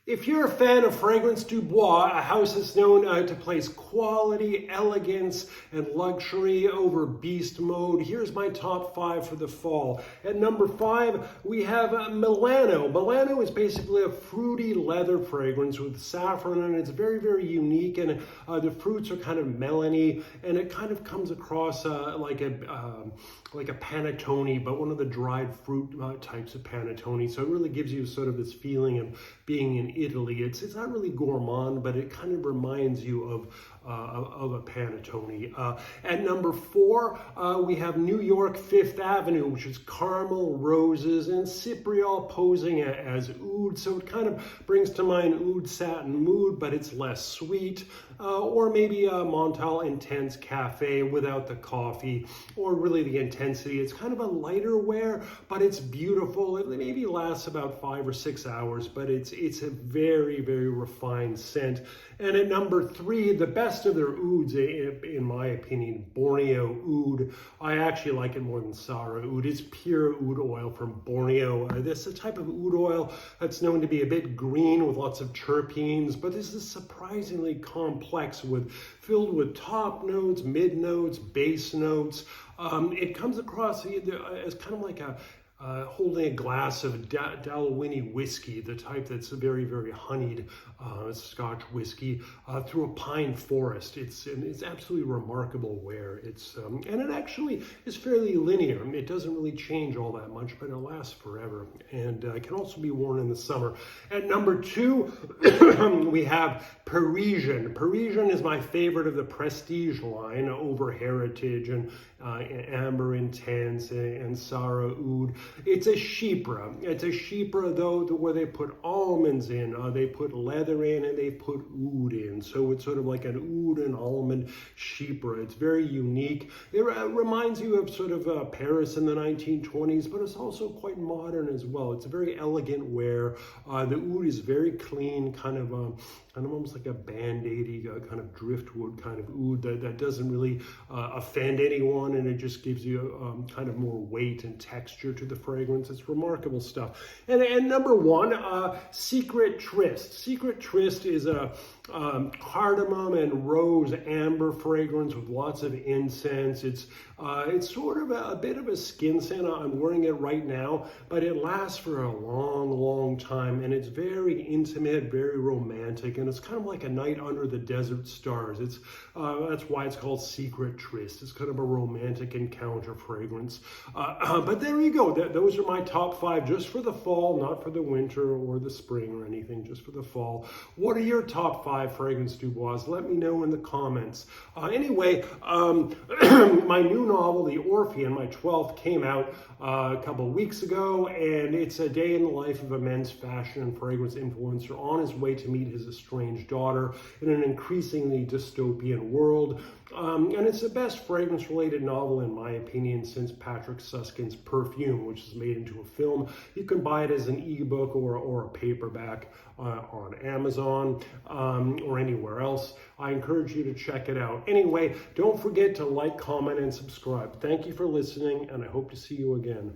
If you're a fan of Fragrance du Bois, a house that's known to place quality, elegance, and luxury over beast mode, here's my top 5 for the fall. At number 5, we have Milano. Milano is basically a fruity leather fragrance with saffron, and it's very, very unique, and the fruits are kind of melony, and it kind of comes across like a panettone, but one of the dried fruit types of panettone. So it really gives you sort of this feeling of being in Italy. It's not really gourmand, but it kind of reminds you of a panettone. At number 4, we have New York Fifth Avenue, which is caramel, roses, and cypriol posing as oud. So it kind of brings to mind oud satin mood, but it's less sweet. Or maybe a Montal Intense Cafe without the coffee, or really the intensity. It's kind of a lighter wear, but it's beautiful. It maybe lasts about 5 or 6 hours, but it's a very, very refined scent. And at number 3, the best of their ouds, in my opinion, Borneo Oud. I actually like it more than Sarah Oud. It's pure oud oil from Borneo. This is a type of oud oil that's known to be a bit green with lots of terpenes, but this is surprisingly complex, filled with top notes, mid notes, base notes. It comes across as kind of like holding a glass of Dalwhinnie whiskey, the type that's very, very honeyed Scotch whiskey, through a pine forest. It's absolutely remarkable wear. And it actually is fairly linear. It doesn't really change all that much, but it lasts forever. And it can also be worn in the summer. At number 2, we have Parisian. Parisian is my favorite of the prestige line over Heritage and Amber Intense and Sarah Oud. It's a chypre. It's a chypre, though, where they put almonds in, they put leather in, and they put oud in. So it's sort of like an oud and almond chypre. It's very unique. It reminds you of sort of Paris in the 1920s, but it's also quite modern as well. It's a very elegant wear. The oud is very clean, kind of almost like a band-aidy kind of driftwood kind of oud that doesn't really offend anyone, and it just gives you kind of more weight and texture to the fragrance. It's remarkable stuff. And number 1, Secret Tryst. Secret Tryst is a cardamom and rose amber fragrance with lots of incense. It's sort of a bit of a skin scent. I'm wearing it right now, but it lasts for a long, long time, and it's very intimate, very romantic, and it's kind of like a night under the desert stars. That's why it's called Secret Tryst. It's kind of a romantic encounter fragrance. But there you go. Those are my top 5 just for the fall, not for the winter or the spring or anything, just for the fall. What are your top 5 Fragrance du Bois? Let me know in the comments. Anyway, my new novel, The Orphean, my 12th, came out a couple of weeks ago, and it's a day in the life of a men's fashion and fragrance influencer on his way to meet his estranged daughter in an increasingly dystopian world. And it's the best fragrance-related novel, in my opinion, since Patrick Susskind's Perfume, which is made into a film. You can buy it as an ebook or a paperback on Amazon or anywhere else. I encourage you to check it out. Anyway, don't forget to like, comment, and subscribe. Thank you for listening, and I hope to see you again.